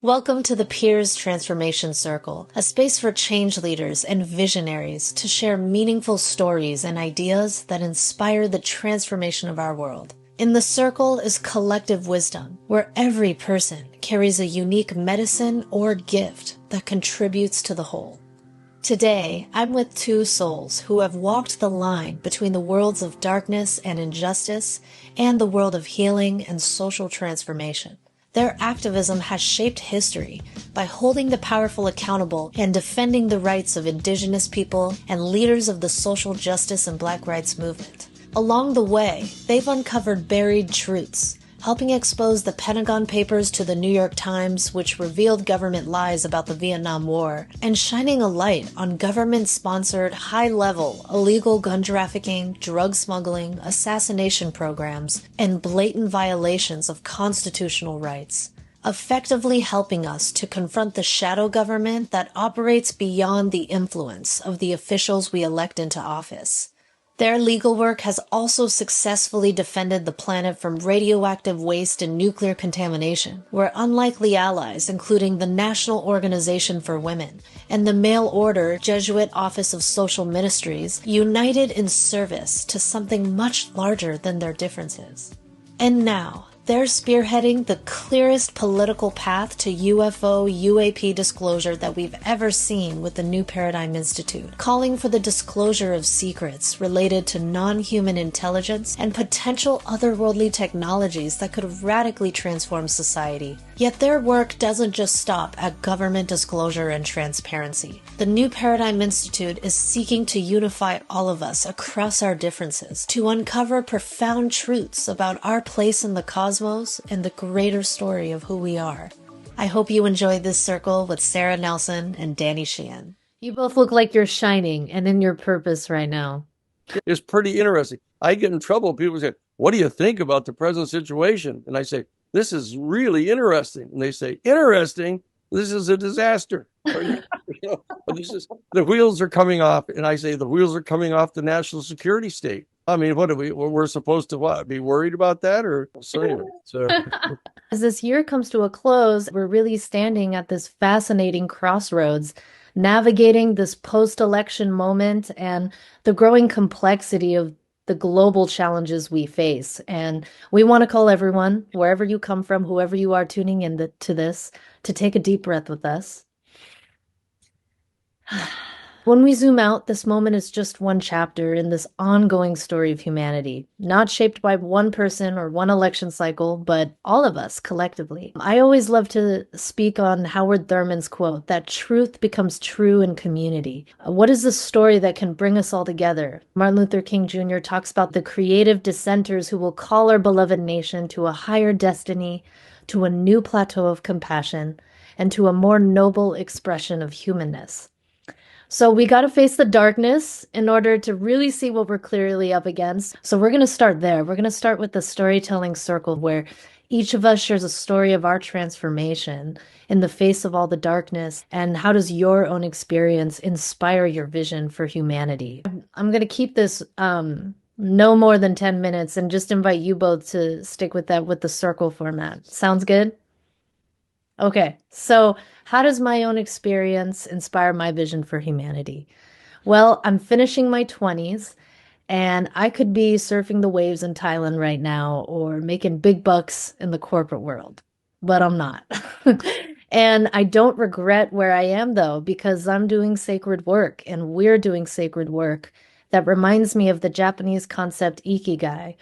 Welcome to the Peers Transformation Circle, a space for change leaders and visionaries to share meaningful stories and ideas that inspire the transformation of our world. In the circle is collective wisdom, where every person carries a unique medicine or gift that contributes to the whole. Today, I'm with two souls who have walked the line between the worlds of darkness and injustice and the world of healing and social transformation. Their activism has shaped history by holding the powerful accountable and defending the rights of Indigenous people and leaders of the social justice and Black rights movement. Along the way, they've uncovered buried truths, helping expose the Pentagon Papers to the New York Times, which revealed government lies about the Vietnam War, and shining a light on government-sponsored, high-level, illegal gun trafficking, drug smuggling, assassination programs, and blatant violations of constitutional rights, effectively helping us to confront the shadow government that operates beyond the influence of the officials we elect into office. Their legal work has also successfully defended the planet from radioactive waste and nuclear contamination, where unlikely allies, including the National Organization for Women and the Mail Order Jesuit Office of Social Ministries, united in service to something much larger than their differences. And now, they're spearheading the clearest political path to UFO UAP disclosure that we've ever seen with the New Paradigm Institute, calling for the disclosure of secrets related to non-human intelligence and potential otherworldly technologies that could radically transform society. Yet their work doesn't just stop at government disclosure and transparency. The New Paradigm Institute is seeking to unify all of us across our differences, to uncover profound truths about our place in the cosmos and the greater story of who we are. I hope you enjoyed this circle with Sara Nelson and Danny Sheehan. You both look like you're shining and in your purpose right now. It's pretty interesting. I get in trouble. People say, "What do you think about the present situation?" And I say, "This is really interesting." And they say, "Interesting? This is a disaster." This is the wheels are coming off. And I say, the wheels are coming off the national security state. I mean, what are we're supposed to what? Be worried about that? Or so anyway. As this year comes to a close, we're really standing at this fascinating crossroads, navigating this post-election moment and the growing complexity of the global challenges we face. And we want to call everyone, wherever you come from, whoever you are tuning in to this, to take a deep breath with us. When we zoom out, this moment is just one chapter in this ongoing story of humanity, not shaped by one person or one election cycle, but all of us collectively. I always love to speak on Howard Thurman's quote, that truth becomes true in community. What is the story that can bring us all together? Martin Luther King Jr. talks about the creative dissenters who will call our beloved nation to a higher destiny, to a new plateau of compassion, and to a more noble expression of humanness. So we got to face the darkness in order to really see what we're clearly up against. So we're going to start there. We're going to start with the storytelling circle where each of us shares a story of our transformation in the face of all the darkness. And how does your own experience inspire your vision for humanity? I'm going to keep this no more than 10 minutes and just invite you both to stick with that with the circle format. Sounds good? Okay, so how does my own experience inspire my vision for humanity? Well, I'm finishing my 20s and I could be surfing the waves in Thailand right now or making big bucks in the corporate world, but I'm not. And I don't regret where I am though, because I'm doing sacred work and we're doing sacred work that reminds me of the Japanese concept ikigai.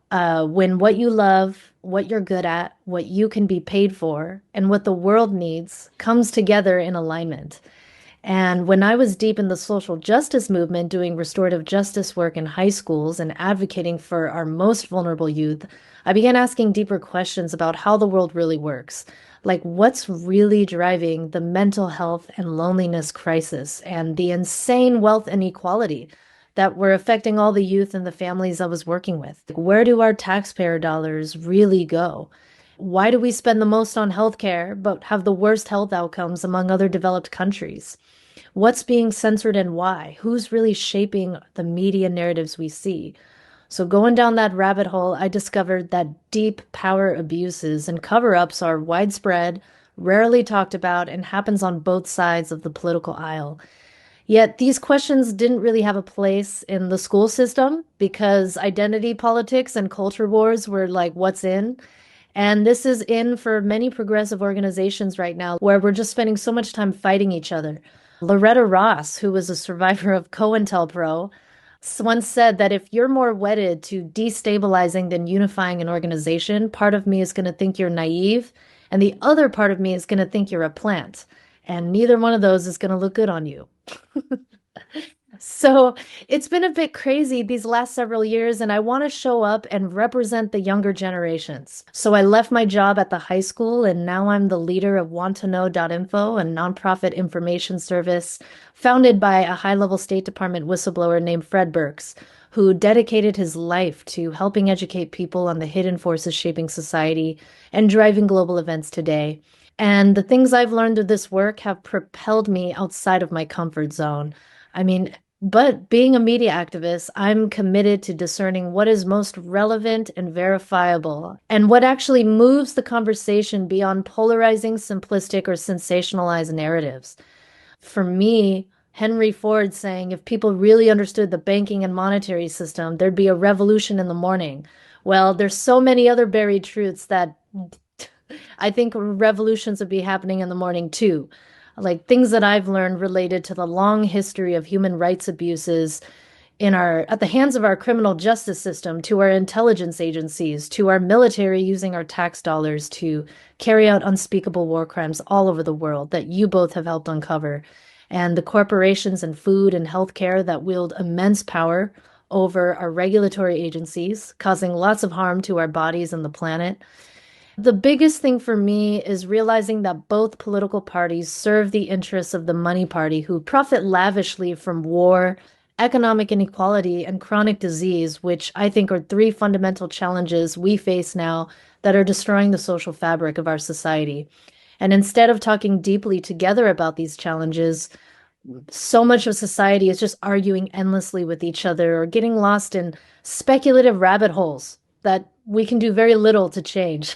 When what you love, what you're good at, what you can be paid for, and what the world needs comes together in alignment. And when I was deep in the social justice movement, doing restorative justice work in high schools and advocating for our most vulnerable youth, I began asking deeper questions about how the world really works. Like, what's really driving the mental health and loneliness crisis and the insane wealth inequality that were affecting all the youth and the families I was working with? Where do our taxpayer dollars really go? Why do we spend the most on healthcare but have the worst health outcomes among other developed countries? What's being censored and why? Who's really shaping the media narratives we see? So going down that rabbit hole, I discovered that deep power abuses and cover-ups are widespread, rarely talked about, and happens on both sides of the political aisle. Yet these questions didn't really have a place in the school system because identity politics and culture wars were like what's in. And this is in for many progressive organizations right now, where we're just spending so much time fighting each other. Loretta Ross, who was a survivor of COINTELPRO, once said that if you're more wedded to destabilizing than unifying an organization, part of me is going to think you're naive, and the other part of me is going to think you're a plant. And neither one of those is going to look good on you. So it's been a bit crazy these last several years, and I want to show up and represent the younger generations. So I left my job at the high school, and now I'm the leader of wanttoknow.info, a nonprofit information service founded by a high-level State Department whistleblower named Fred Burks, who dedicated his life to helping educate people on the hidden forces shaping society and driving global events today. And the things I've learned through this work have propelled me outside of my comfort zone. I mean, but being a media activist, I'm committed to discerning what is most relevant and verifiable, and what actually moves the conversation beyond polarizing, simplistic, or sensationalized narratives. For me, Henry Ford saying if people really understood the banking and monetary system, there'd be a revolution in the morning. Well, there's so many other buried truths that I think revolutions would be happening in the morning too. Like things that I've learned related to the long history of human rights abuses at the hands of our criminal justice system, to our intelligence agencies, to our military using our tax dollars to carry out unspeakable war crimes all over the world that you both have helped uncover, and the corporations in food and healthcare that wield immense power over our regulatory agencies, causing lots of harm to our bodies and the planet. The biggest thing for me is realizing that both political parties serve the interests of the money party, who profit lavishly from war, economic inequality, and chronic disease, which I think are three fundamental challenges we face now that are destroying the social fabric of our society. And instead of talking deeply together about these challenges, so much of society is just arguing endlessly with each other or getting lost in speculative rabbit holes that we can do very little to change.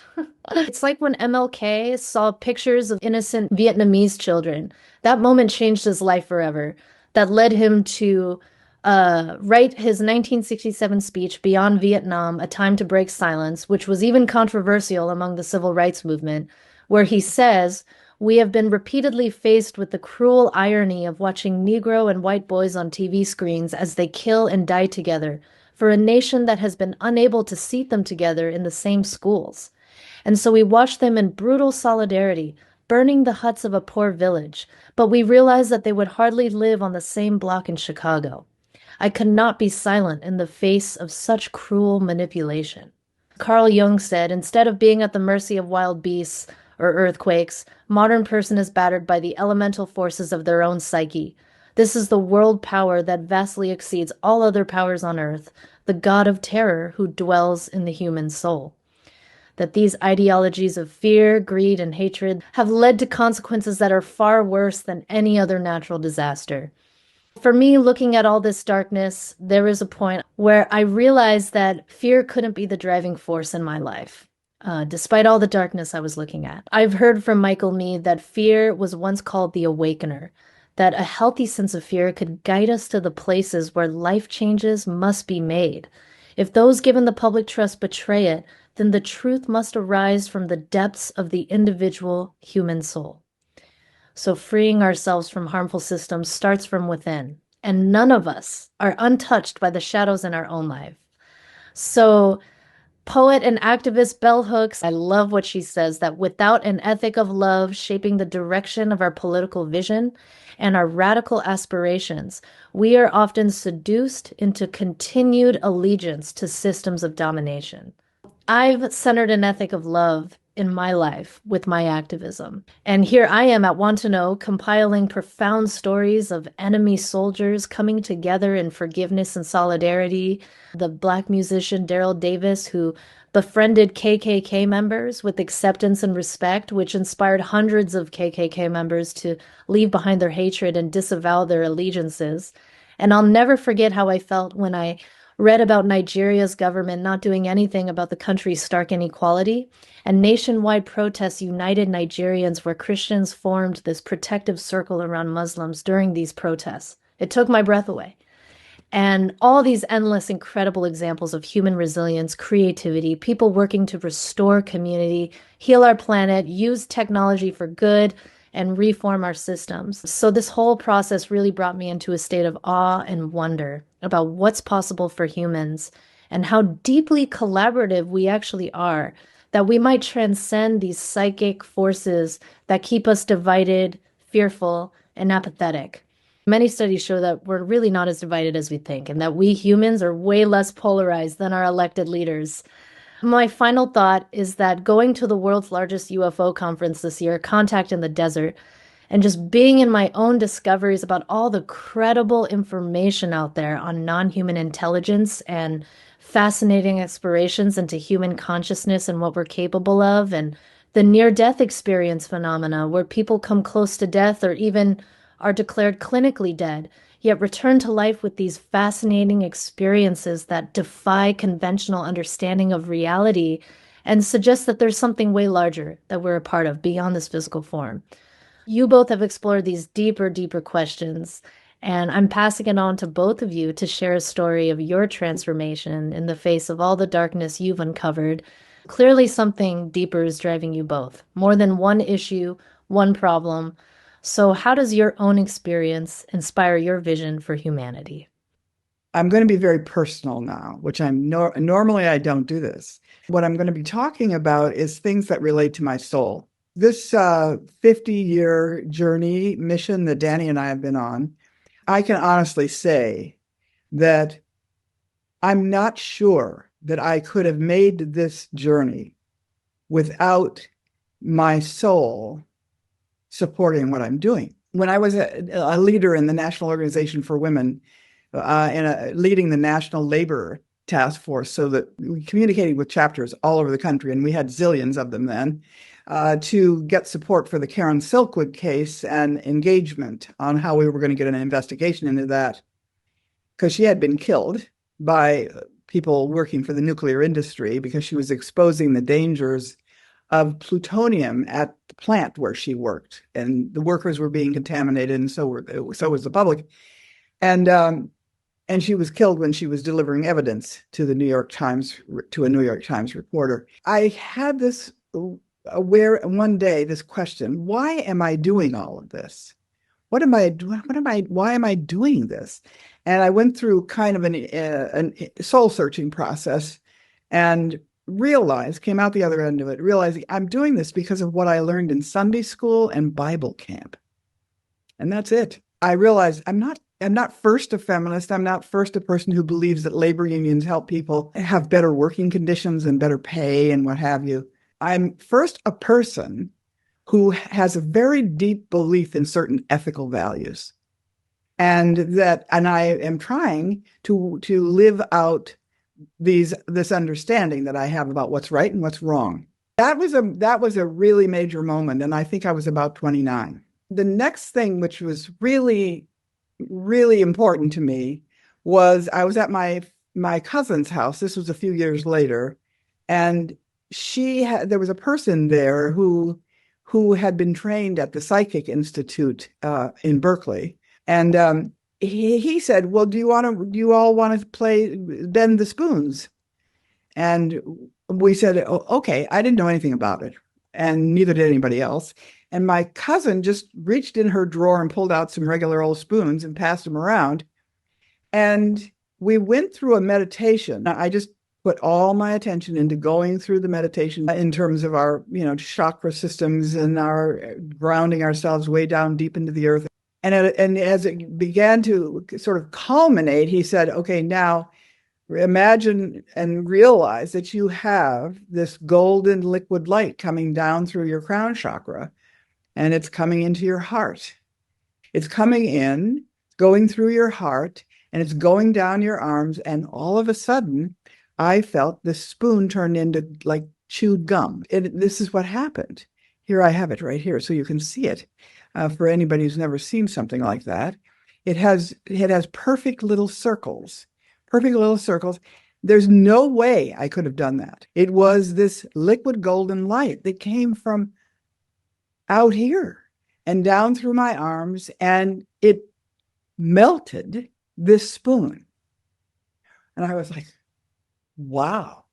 It's like when MLK saw pictures of innocent Vietnamese children. That moment changed his life forever. That led him to write his 1967 speech, Beyond Vietnam, A Time to Break Silence, which was even controversial among the civil rights movement, where he says, "We have been repeatedly faced with the cruel irony of watching Negro and white boys on TV screens as they kill and die together, for a nation that has been unable to seat them together in the same schools. And so we watched them in brutal solidarity, burning the huts of a poor village, but we realized that they would hardly live on the same block in Chicago. I could not be silent in the face of such cruel manipulation." Carl Jung said, "Instead of being at the mercy of wild beasts or earthquakes, modern person is battered by the elemental forces of their own psyche. This is the world power that vastly exceeds all other powers on earth, the god of terror who dwells in the human soul." That these ideologies of fear, greed, and hatred have led to consequences that are far worse than any other natural disaster. For me, looking at all this darkness, there is a point where I realized that fear couldn't be the driving force in my life, despite all the darkness I was looking at. I've heard from Michael Meade that fear was once called the awakener, that a healthy sense of fear could guide us to the places where life changes must be made. If those given the public trust betray it, then the truth must arise from the depths of the individual human soul. So freeing ourselves from harmful systems starts from within, and none of us are untouched by the shadows in our own life. So poet and activist Bell Hooks, I love what she says, that without an ethic of love shaping the direction of our political vision and our radical aspirations, we are often seduced into continued allegiance to systems of domination. I've centered an ethic of love in my life with my activism. And here I am at Want to Know, compiling profound stories of enemy soldiers coming together in forgiveness and solidarity. The Black musician Daryl Davis, who befriended KKK members with acceptance and respect, which inspired hundreds of KKK members to leave behind their hatred and disavow their allegiances. And I'll never forget how I felt when I read about Nigeria's government not doing anything about the country's stark inequality, and nationwide protests united Nigerians where Christians formed this protective circle around Muslims during these protests. It took my breath away. And all these endless, incredible examples of human resilience, creativity, people working to restore community, heal our planet, use technology for good, and reform our systems. So, this whole process really brought me into a state of awe and wonder about what's possible for humans and how deeply collaborative we actually are, that we might transcend these psychic forces that keep us divided, fearful, and apathetic. Many studies show that we're really not as divided as we think, and that we humans are way less polarized than our elected leaders. My final thought is that going to the world's largest UFO conference this year, Contact in the Desert, and just being in my own discoveries about all the credible information out there on non-human intelligence and fascinating explorations into human consciousness and what we're capable of, and the near-death experience phenomena where people come close to death or even are declared clinically dead, yet return to life with these fascinating experiences that defy conventional understanding of reality and suggest that there's something way larger that we're a part of beyond this physical form. You both have explored these deeper questions, and I'm passing it on to both of you to share a story of your transformation in the face of all the darkness you've uncovered. Clearly, something deeper is driving you both, more than one issue, one problem. So, how does your own experience inspire your vision for humanity? I'm going to be very personal now, which normally I don't do this. What I'm going to be talking about is things that relate to my soul. This 50-year journey mission that Danny and I have been on, I can honestly say that I'm not sure that I could have made this journey without my soul supporting what I'm doing. When I was a leader in the National Organization for Women, leading the National Labor Task Force, so that we communicated with chapters all over the country, and we had zillions of them then, to get support for the Karen Silkwood case and engagement on how we were going to get an investigation into that, because she had been killed by people working for the nuclear industry because she was exposing the dangers of plutonium at the plant where she worked, and the workers were being contaminated, and so was the public. And she was killed when she was delivering evidence to the New York Times, to a New York Times reporter. I had this one day, this question: why am I doing all of this? Why am I doing this? And I went through kind of a soul searching process and came out the other end of it, realizing I'm doing this because of what I learned in Sunday school and Bible camp. And that's it. I realized I'm not first a feminist. I'm not first a person who believes that labor unions help people have better working conditions and better pay and what have you. I'm first a person who has a very deep belief in certain ethical values. And I am trying to live out this understanding that I have about what's right and what's wrong. That was a really major moment, and I think I was about 29. The next thing, which was really, really important to me, was I was at my cousin's house. This was a few years later, and there was a person there who had been trained at the Psychic Institute in Berkeley, and he said, "Well, do you all want to bend the spoons?" And we said, "Oh, okay." I didn't know anything about it, and neither did anybody else. And my cousin just reached in her drawer and pulled out some regular old spoons and passed them around. And we went through a meditation. I just put all my attention into going through the meditation in terms of our, chakra systems and our grounding ourselves way down deep into the earth. And as it began to sort of culminate, he said, "Okay, now imagine and realize that you have this golden liquid light coming down through your crown chakra, and it's coming into your heart. It's coming in, going through your heart, and it's going down your arms." And all of a sudden, I felt the spoon turn into like chewed gum. This is what happened. Here I have it right here, so you can see it. For anybody who's never seen something like that, it has perfect little circles perfect little circles. There's no way I could have done that. It was this liquid golden light that came from out here and down through my arms, and it melted this spoon. And I was like, wow.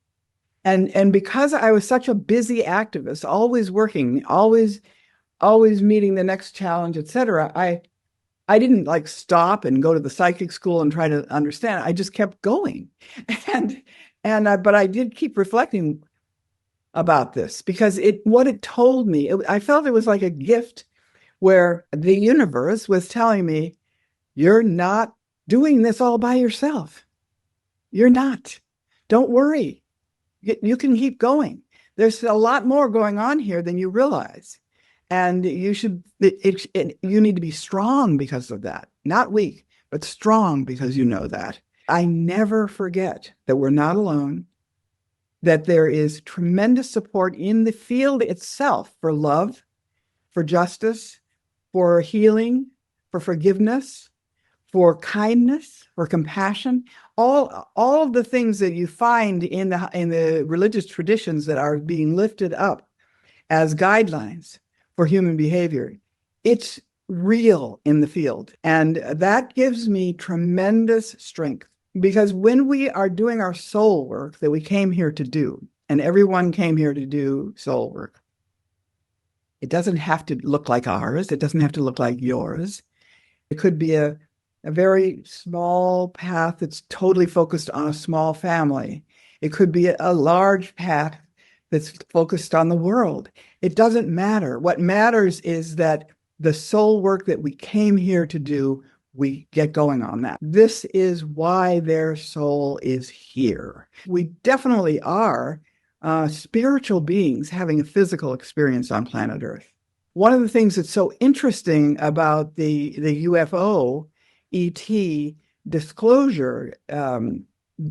And because I was such a busy activist, always working, always meeting the next challenge, etc., I didn't like stop and go to the psychic school and try to understand. I just kept going. But I did keep reflecting about this because what it told me, I felt it was like a gift where the universe was telling me, you're not doing this all by yourself. You're not. Don't worry. You can keep going. There's a lot more going on here than you realize. And you need to be strong because of that. Not weak, but strong because you know that. I never forget that we're not alone, that there is tremendous support in the field itself for love, for justice, for healing, for forgiveness, for kindness, for compassion, all of the things that you find in the religious traditions that are being lifted up as guidelines for human behavior. It's real in the field. And that gives me tremendous strength because when we are doing our soul work that we came here to do, and everyone came here to do soul work, it doesn't have to look like ours. It doesn't have to look like yours. It could be a very small path that's totally focused on a small family. It could be a large path that's focused on the world. It doesn't matter. What matters is that the soul work that we came here to do, we get going on that. This is why their soul is here. We definitely are spiritual beings having a physical experience on planet Earth. One of the things that's so interesting about the UFO ET disclosure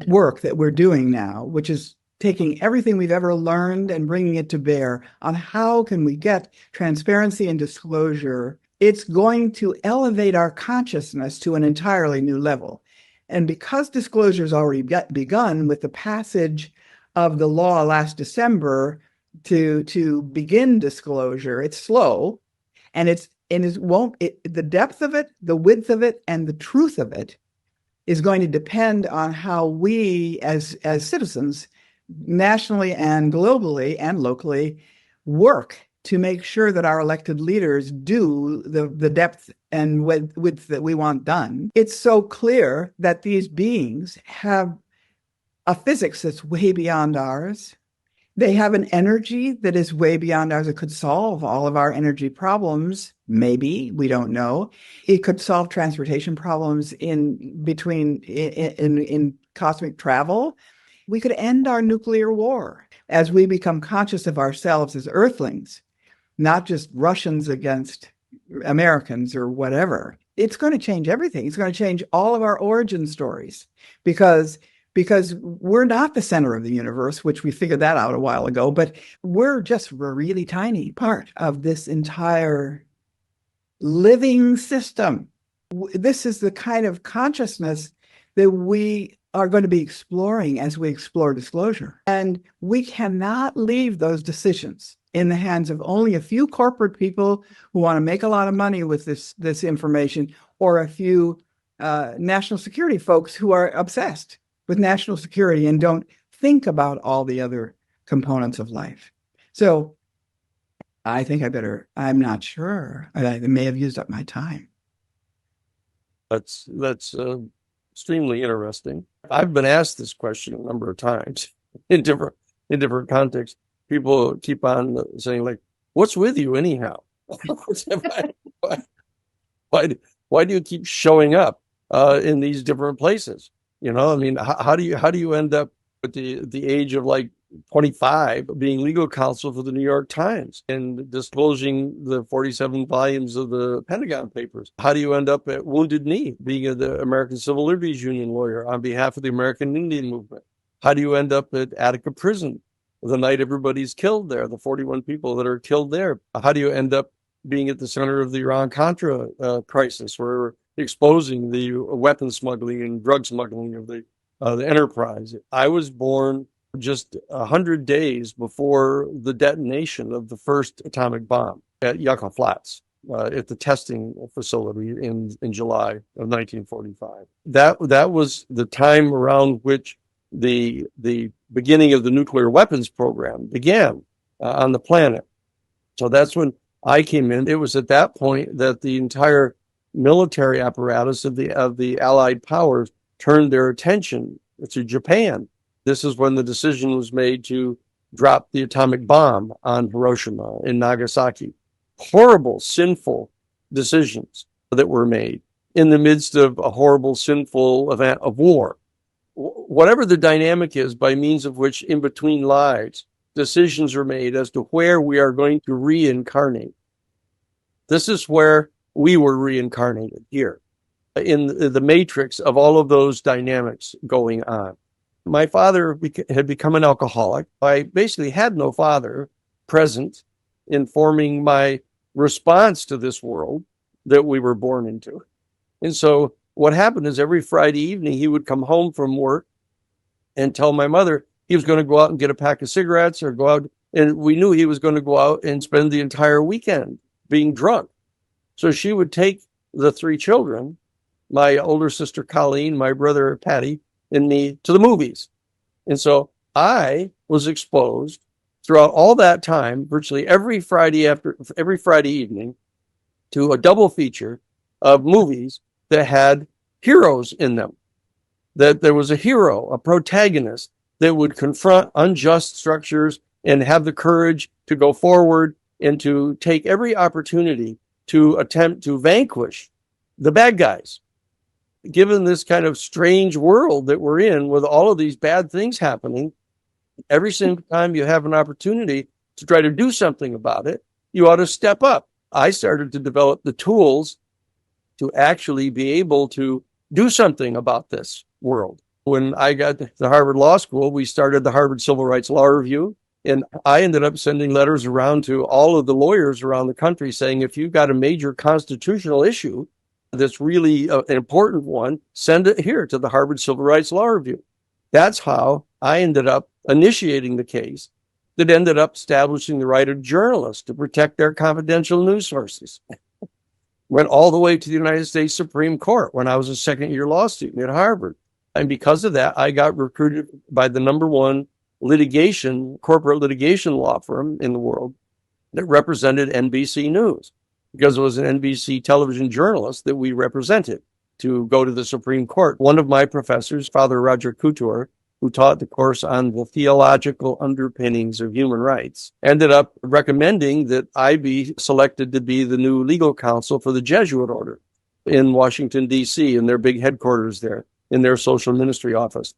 work that we're doing now, which is taking everything we've ever learned and bringing it to bear on how can we get transparency and disclosure, it's going to elevate our consciousness to an entirely new level. And because disclosure has already begun with the passage of the law last December to begin disclosure, it's slow, and the depth of it, the width of it, and the truth of it is going to depend on how we as citizens nationally and globally and locally work to make sure that our elected leaders do the depth and width that we want done. It's so clear that these beings have a physics that's way beyond ours. They have an energy that is way beyond ours. It could solve all of our energy problems. Maybe, we don't know. It could solve transportation problems in cosmic travel. We could end our nuclear war as we become conscious of ourselves as Earthlings, not just Russians against Americans or whatever. It's going to change everything. It's going to change all of our origin stories because we're not the center of the universe, which we figured that out a while ago, but we're just a really tiny part of this entire living system. This is the kind of consciousness that we are going to be exploring as we explore disclosure. And we cannot leave those decisions in the hands of only a few corporate people who want to make a lot of money with this information, or a few national security folks who are obsessed with national security and don't think about all the other components of life. So I think I'm not sure. I may have used up my time. That's extremely interesting. I've been asked this question a number of times in different contexts. People keep on saying, like, what's with you anyhow? Why do you keep showing up in these different places? You know, I mean, how do you end up at the age of like 25 being legal counsel for the New York Times and disclosing the 47 volumes of the Pentagon Papers? How do you end up at Wounded Knee being the American Civil Liberties Union lawyer on behalf of the American Indian Movement? How do you end up at Attica Prison the night everybody's killed there, the 41 people that are killed there? How do you end up being at the center of the Iran-Contra crisis, where we're exposing the weapon smuggling and drug smuggling of the the Enterprise. I was born just 100 days before the detonation of the first atomic bomb at Yucca Flats, at the testing facility in July of 1945. That was the time around which the beginning of the nuclear weapons program began on the planet. So that's when I came in. It was at that point that the entire military apparatus of the Allied powers turned their attention to Japan. This is when the decision was made to drop the atomic bomb on Hiroshima and Nagasaki. Horrible, sinful decisions that were made in the midst of a horrible, sinful event of war. Whatever the dynamic is by means of which in between lives, decisions are made as to where we are going to reincarnate. This is where we were reincarnated here, in the matrix of all of those dynamics going on. My father had become an alcoholic. I basically had no father present in forming my response to this world that we were born into. And so what happened is every Friday evening, he would come home from work and tell my mother he was going to go out and get a pack of cigarettes or go out. And we knew he was going to go out and spend the entire weekend being drunk. So she would take the three children, my older sister Colleen, my brother Patty, and me, to the movies. And so I was exposed throughout all that time, virtually every Friday evening, to a double feature of movies that had heroes in them. That there was a hero, a protagonist that would confront unjust structures and have the courage to go forward and to take every opportunity to attempt to vanquish the bad guys. Given this kind of strange world that we're in with all of these bad things happening, every single time you have an opportunity to try to do something about it, you ought to step up. I started to develop the tools to actually be able to do something about this world. When I got to Harvard Law School, we started the Harvard Civil Rights Law Review. And I ended up sending letters around to all of the lawyers around the country saying, if you've got a major constitutional issue that's really an important one, send it here to the Harvard Civil Rights Law Review. That's how I ended up initiating the case that ended up establishing the right of journalists to protect their confidential news sources. Went all the way to the United States Supreme Court when I was a second-year law student at Harvard. And because of that, I got recruited by the number one corporate litigation law firm in the world that represented NBC News, because it was an NBC television journalist that we represented to go to the Supreme Court. One of my professors, Father Roger Couture, who taught the course on the theological underpinnings of human rights, ended up recommending that I be selected to be the new legal counsel for the Jesuit order in Washington, D.C., in their big headquarters there, in their social ministry office.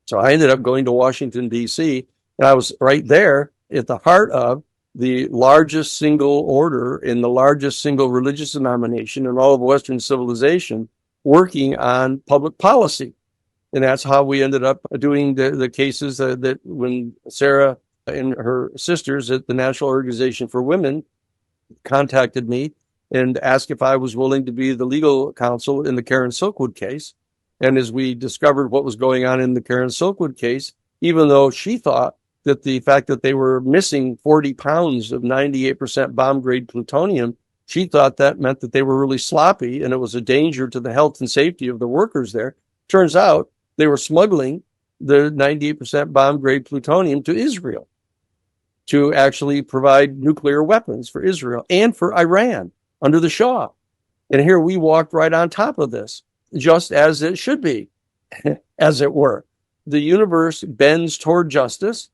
So I ended up going to Washington, D.C., and I was right there at the heart of the largest single order in the largest single religious denomination in all of Western civilization, working on public policy. And that's how we ended up doing the cases that when Sara and her sisters at the National Organization for Women contacted me and asked if I was willing to be the legal counsel in the Karen Silkwood case. And as we discovered what was going on in the Karen Silkwood case, even though she thought that the fact that they were missing 40 pounds of 98% bomb-grade plutonium, she thought that meant that they were really sloppy and it was a danger to the health and safety of the workers there. Turns out they were smuggling the 98% bomb-grade plutonium to Israel to actually provide nuclear weapons for Israel and for Iran under the Shah. And here we walked right on top of this, just as it should be, as it were. The universe bends toward justice.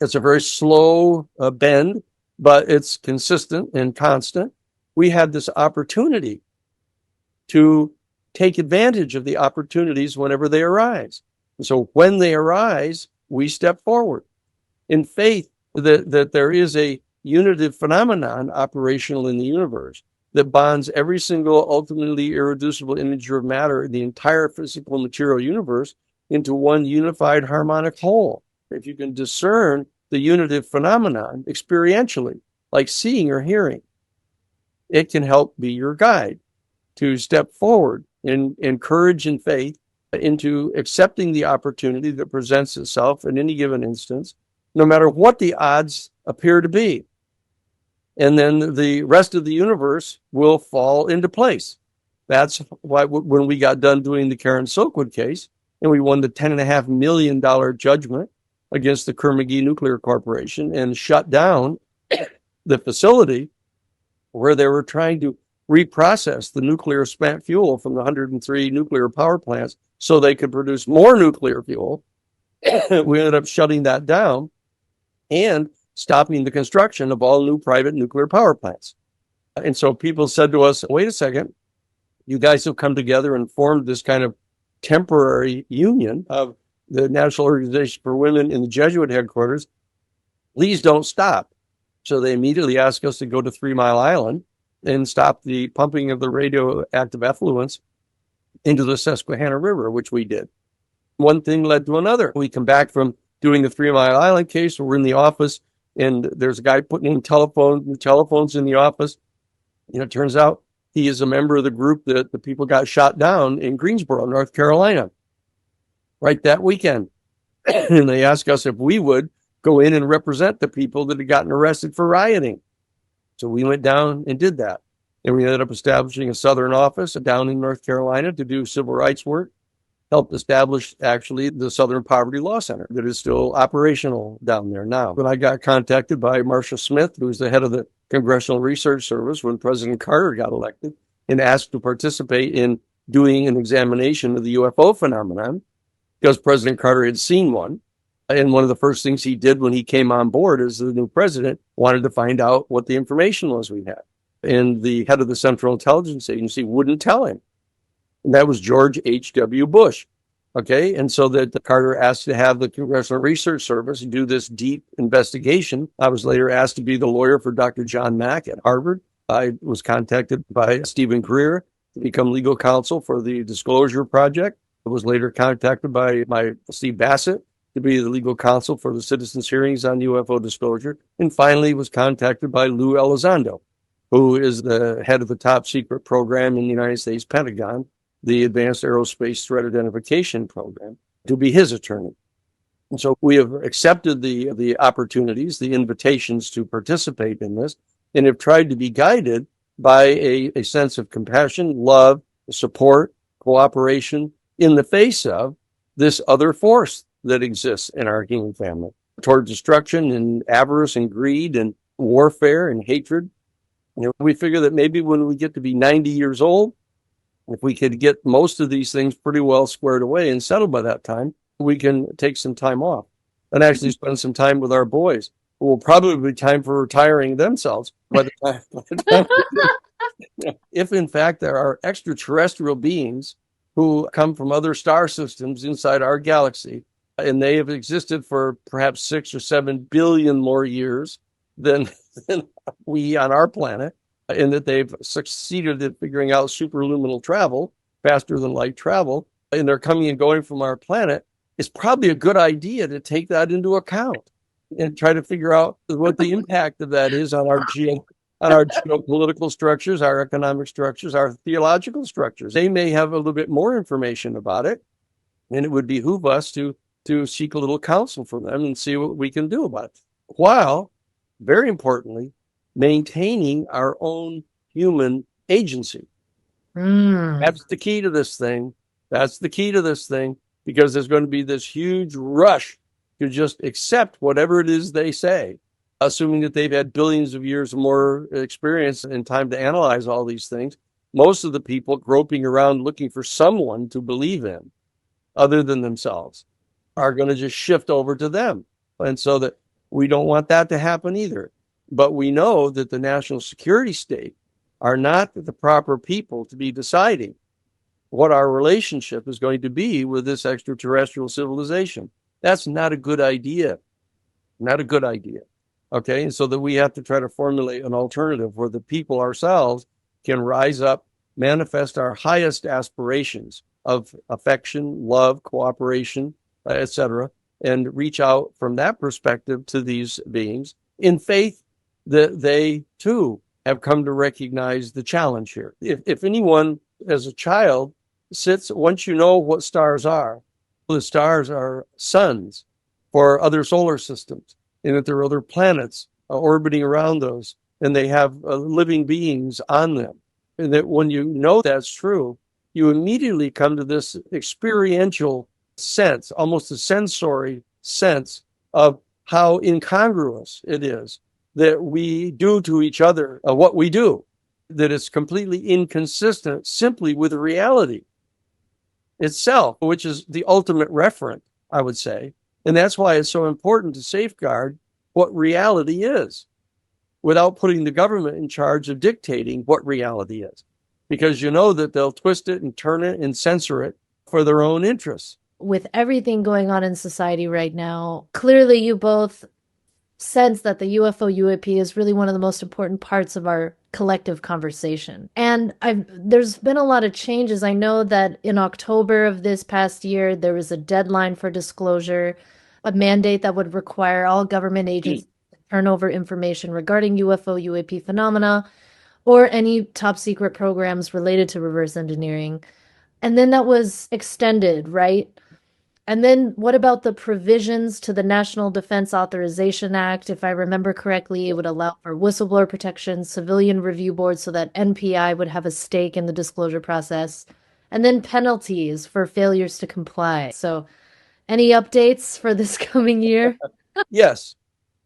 It's a very slow bend, but it's consistent and constant. We had this opportunity to take advantage of the opportunities whenever they arise. And so when they arise, we step forward in faith that there is a unitive phenomenon operational in the universe that bonds every single ultimately irreducible integer of matter in the entire physical material universe into one unified harmonic whole. If you can discern the unitive phenomenon experientially, like seeing or hearing, it can help be your guide to step forward in courage and faith into accepting the opportunity that presents itself in any given instance, no matter what the odds appear to be. And then the rest of the universe will fall into place. That's why when we got done doing the Karen Silkwood case, and we won the $10.5 million judgment against the Kerr-McGee Nuclear Corporation and shut down the facility where they were trying to reprocess the nuclear spent fuel from the 103 nuclear power plants so they could produce more nuclear fuel. We ended up shutting that down and stopping the construction of all new private nuclear power plants. And so people said to us, wait a second, you guys have come together and formed this kind of temporary union of the National Organization for Women in the Jesuit headquarters. Please don't stop. So they immediately asked us to go to 3 Mile Island and stop the pumping of the radioactive effluents into the Susquehanna River, which we did. One thing led to another. We come back from doing the 3 Mile Island case. We're in the office, and there's a guy putting in telephones in the office. It turns out he is a member of the group that the people got shot down in Greensboro, North Carolina, right that weekend. And they asked us if we would go in and represent the people that had gotten arrested for rioting. So we went down and did that. And we ended up establishing a southern office down in North Carolina to do civil rights work, helped establish actually the Southern Poverty Law Center that is still operational down there now. When I got contacted by Marcia Smith, who was the head of the Congressional Research Service when President Carter got elected, and asked to participate in doing an examination of the UFO phenomenon because President Carter had seen one. And one of the first things he did when he came on board as the new president wanted to find out what the information was we had. And the head of the Central Intelligence Agency wouldn't tell him. And that was George H.W. Bush. Okay. And so that Carter asked to have the Congressional Research Service do this deep investigation. I was later asked to be the lawyer for Dr. John Mack at Harvard. I was contacted by Stephen Greer to become legal counsel for the Disclosure Project. I was later contacted by Steve Bassett to be the legal counsel for the citizens' hearings on UFO disclosure, and finally was contacted by Lou Elizondo, who is the head of the top secret program in the United States Pentagon, the Advanced Aerospace Threat Identification Program, to be his attorney. And so we have accepted the opportunities, the invitations to participate in this, and have tried to be guided by a sense of compassion, love, support, cooperation in the face of this other force that exists in our human family toward destruction and avarice and greed and warfare and hatred. We figure that maybe when we get to be 90 years old, if we could get most of these things pretty well squared away and settled by that time, we can take some time off and actually spend some time with our boys, who will probably be time for retiring themselves by the time. If in fact there are extraterrestrial beings who come from other star systems inside our galaxy, and they have existed for perhaps 6 or 7 billion more years than we on our planet, and that they've succeeded at figuring out superluminal travel, faster than light travel, and they're coming and going from our planet, it's probably a good idea to take that into account and try to figure out what the impact of that is on our geopolitical structures, our economic structures, our theological structures. They may have a little bit more information about it, and it would behoove us to seek a little counsel from them and see what we can do about it, while, very importantly, maintaining our own human agency. That's the key to this thing. That's the key to this thing, because there's going to be this huge rush to just accept whatever it is they say, assuming that they've had billions of years more experience and time to analyze all these things. Most of the people groping around looking for someone to believe in other than themselves are going to just shift over to them. And so that we don't want that to happen either. But we know that the national security state are not the proper people to be deciding what our relationship is going to be with this extraterrestrial civilization. That's not a good idea. Not a good idea. Okay. And so that we have to try to formulate an alternative where the people ourselves can rise up, manifest our highest aspirations of affection, love, cooperation, etc., and reach out from that perspective to these beings in faith that they too have come to recognize the challenge here. If anyone as a child sits, once you know what stars are, the stars are suns for other solar systems, and that there are other planets orbiting around those, and they have living beings on them. And that when you know that's true, you immediately come to this experiential sense, almost a sensory sense of how incongruous it is that we do to each other what we do, that it's completely inconsistent simply with reality itself, which is the ultimate referent, I would say. And that's why it's so important to safeguard what reality is without putting the government in charge of dictating what reality is, because you know that they'll twist it and turn it and censor it for their own interests. With everything going on in society right now, clearly you both sense that the UFO UAP is really one of the most important parts of our collective conversation. And there's been a lot of changes. I know that in October of this past year, there was a deadline for disclosure, a mandate that would require all government agencies to turn over information regarding UFO UAP phenomena or any top secret programs related to reverse engineering. And then that was extended, right? And then what about the provisions to the National Defense Authorization Act? If I remember correctly, it would allow for whistleblower protection, civilian review boards so that NPI would have a stake in the disclosure process, and then penalties for failures to comply. So any updates for this coming year? Yes,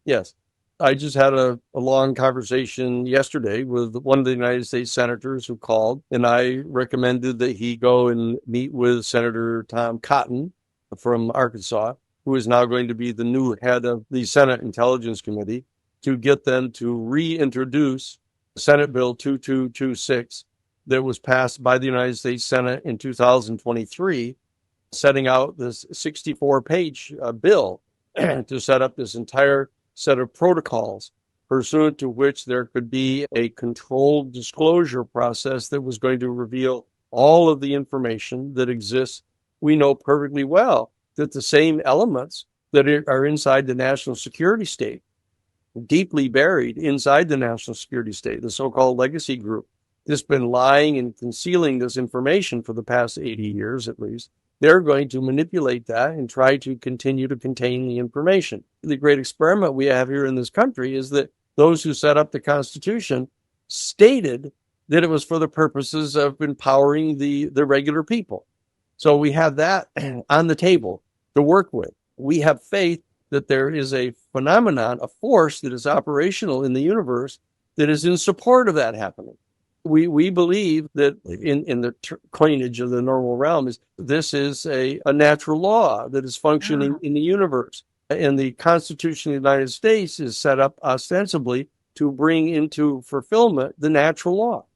yes. I just had a long conversation yesterday with one of the United States senators who called, and I recommended that he go and meet with Senator Tom Cotton from Arkansas, who is now going to be the new head of the Senate Intelligence Committee, to get them to reintroduce Senate Bill 2226 that was passed by the United States Senate in 2023, setting out this 64-page bill to set up this entire set of protocols pursuant to which there could be a controlled disclosure process that was going to reveal all of the information that exists. We know perfectly well that the same elements that are inside the national security state, deeply buried inside the national security state, the so-called legacy group, that's been lying and concealing this information for the past 80 years at least, they're going to manipulate that and try to continue to contain the information. The great experiment we have here in this country is that those who set up the Constitution stated that it was for the purposes of empowering the regular people. So we have that on the table to work with. We have faith that there is a phenomenon, a force that is operational in the universe that is in support of that happening. We believe that in the coinage of the normal realm is this is a natural law that is functioning in the universe. And the Constitution of the United States is set up ostensibly to bring into fulfillment the natural law.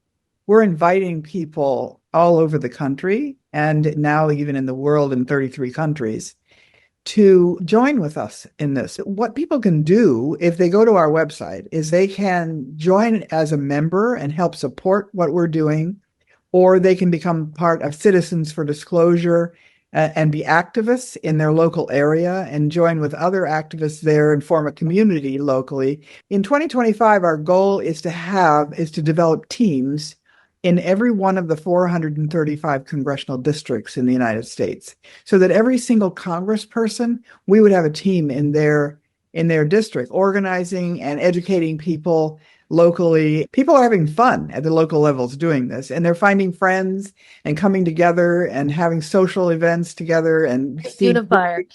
We're inviting people all over the country and now even in the world in 33 countries to join with us in this. What people can do if they go to our website is they can join as a member and help support what we're doing, or they can become part of Citizens for Disclosure and be activists in their local area and join with other activists there and form a community locally. In 2025, our goal is to develop teams in every one of the 435 congressional districts in the United States, so that every single congressperson, we would have a team in their district, organizing and educating people locally. People are having fun at the local levels doing this, and they're finding friends and coming together and having social events together. And Unifier.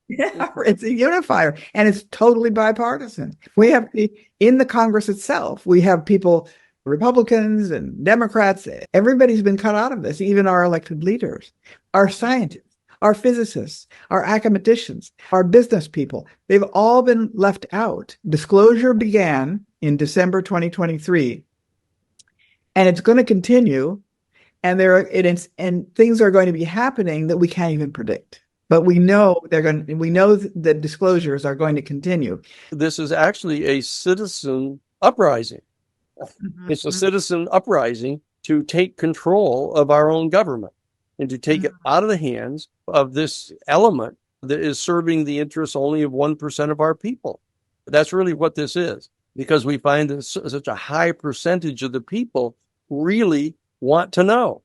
Yeah, it's a unifier, and it's totally bipartisan. We have in the Congress itself, we have people, Republicans and Democrats, everybody's been cut out of this, even our elected leaders, our scientists, our physicists, our academicians, our business people. They've all been left out. Disclosure began in December 2023, and it's going to continue, and things are going to be happening that we can't even predict. But we know that disclosures are going to continue. This is actually a citizen uprising. It's a citizen uprising to take control of our own government and to take it out of the hands of this element that is serving the interests only of 1% of our people. That's really what this is, because we find that such a high percentage of the people really want to know.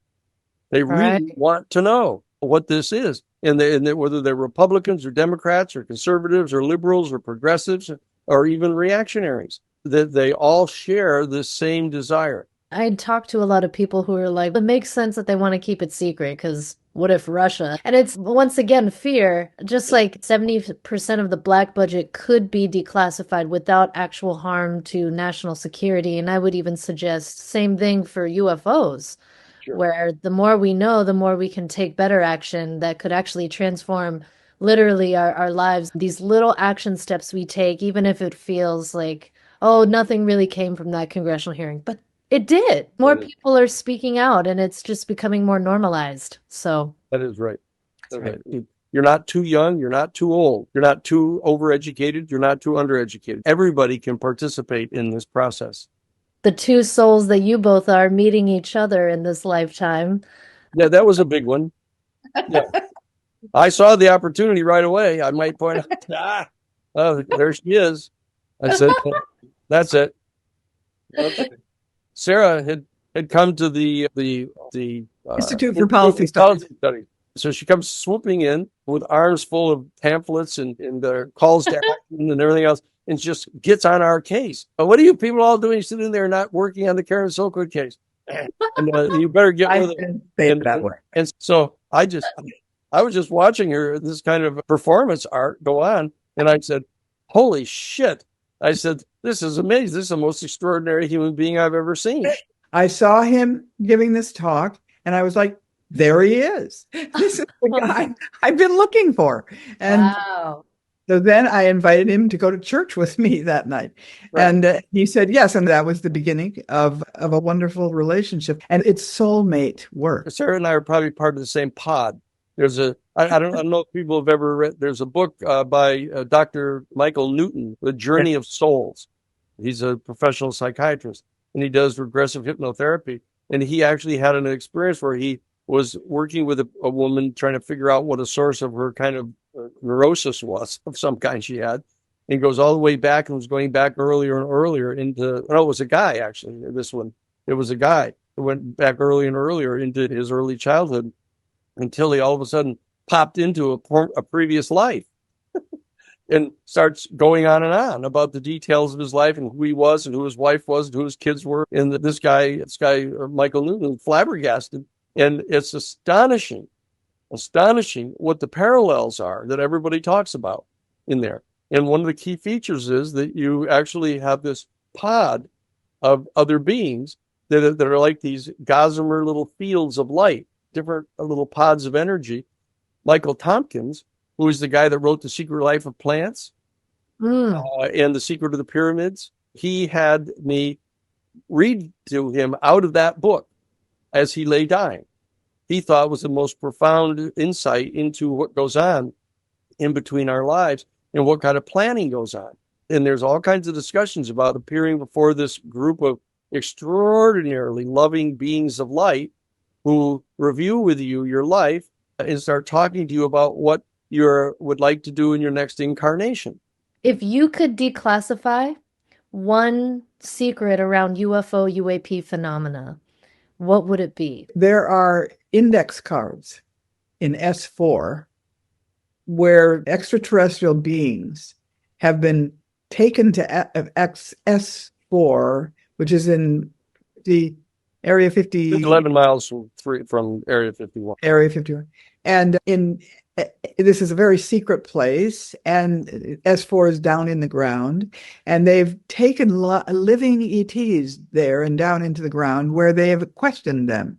They really Right. want to know what this is. And whether they're Republicans or Democrats or conservatives or liberals or progressives or even reactionaries, that they all share this same desire. I talked to a lot of people who are like, it makes sense that they want to keep it secret because what if Russia? And it's once again fear. Just like 70% of the black budget could be declassified without actual harm to national security. And I would even suggest same thing for UFOs, Sure. where the more we know, the more we can take better action that could actually transform literally our lives. These little action steps we take, even if it feels like, oh, nothing really came from that congressional hearing. But it did. More people are speaking out, and it's just becoming more normalized. So That is right. That's right. You're not too young. You're not too old. You're not too overeducated. You're not too undereducated. Everybody can participate in this process. the two souls that you both are meeting each other in this lifetime. Yeah, that was a big one. Yeah. I saw the opportunity right away. I might point out, oh, there she is. I said, that's it. Okay. Sara had come to the Institute for Policy Studies. So she comes swooping in with arms full of pamphlets and calls to action and everything else, and just gets on our case. What are you people all doing sitting there not working on the Karen Silkwood case? And you better get with it. And so I was just watching her, this kind of performance art go on, and I said, holy shit. I said, this is amazing. This is the most extraordinary human being I've ever seen. I saw him giving this talk, and I was like, there he is. This is the guy I've been looking for. And wow. So then I invited him to go to church with me that night. Right. And he said yes. And that was the beginning of a wonderful relationship. And it's soulmate work. Sara and I are probably part of the same pod. There's I don't know if people have ever read, there's a book by Dr. Michael Newton, The Journey of Souls. He's a professional psychiatrist, and he does regressive hypnotherapy. And he actually had an experience where he was working with a woman trying to figure out what a source of her kind of neurosis was of some kind she had. And goes all the way back and was going back earlier and earlier into, it was a guy actually, this one. It was a guy who went back earlier and earlier into his early childhood until he all of a sudden popped into a previous life and starts going on and on about the details of his life and who he was and who his wife was and who his kids were. And this guy, Michael Newton, flabbergasted. And it's astonishing what the parallels are that everybody talks about in there. And one of the key features is that you actually have this pod of other beings that are like these gossamer little fields of light, different little pods of energy. Michael Tompkins, who is the guy that wrote The Secret Life of Plants and The Secret of the Pyramids, he had me read to him out of that book as he lay dying. He thought was the most profound insight into what goes on in between our lives and what kind of planning goes on. And there's all kinds of discussions about appearing before this group of extraordinarily loving beings of light who review with you your life and start talking to you about what you would like to do in your next incarnation. If you could declassify one secret around UFO UAP phenomena, what would it be? There are index cards in S4 where extraterrestrial beings have been taken to S4, which is in the Area 50. 11 miles from Area 51. Area 51. And this is a very secret place, and S4 is down in the ground, and they've taken living ETs there and down into the ground where they have questioned them.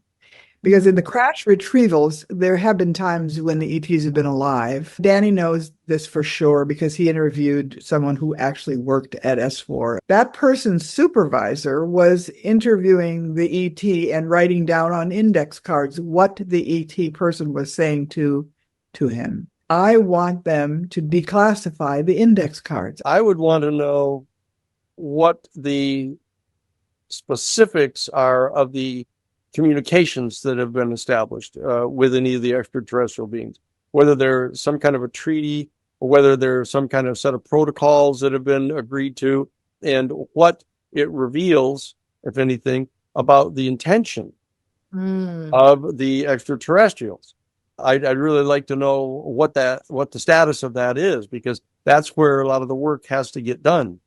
Because in the crash retrievals, there have been times when the ETs have been alive. Danny knows this for sure because he interviewed someone who actually worked at S4. That person's supervisor was interviewing the ET and writing down on index cards what the ET person was saying to him. I want them to declassify the index cards. I would want to know what the specifics are of the communications that have been established with any of the extraterrestrial beings, whether there's some kind of a treaty or whether there's some kind of set of protocols that have been agreed to, and what it reveals, if anything, about the intention of the extraterrestrials. I'd really like to know what the status of that is, because that's where a lot of the work has to get done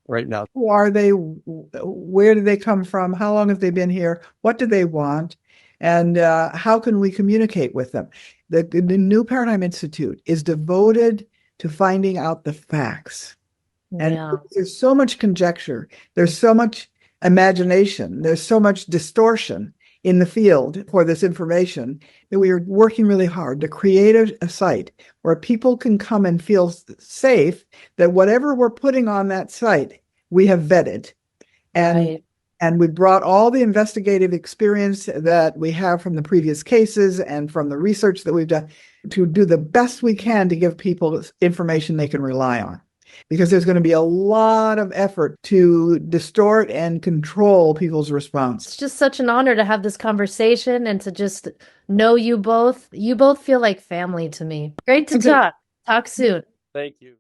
right now. Who are they? Where do they come from? How long have they been here? What do they want? And how can we communicate with them? The New Paradigm Institute is devoted to finding out the facts. And there's so much conjecture. There's so much imagination. There's so much distortion in the field for this information that we are working really hard to create a site where people can come and feel safe that whatever we're putting on that site, we have vetted. And we brought all the investigative experience that we have from the previous cases and from the research that we've done to do the best we can to give people information they can rely on. Because there's going to be a lot of effort to distort and control people's response. It's just such an honor to have this conversation and to just know you both. You both feel like family to me. Great to talk. Talk soon. Thank you.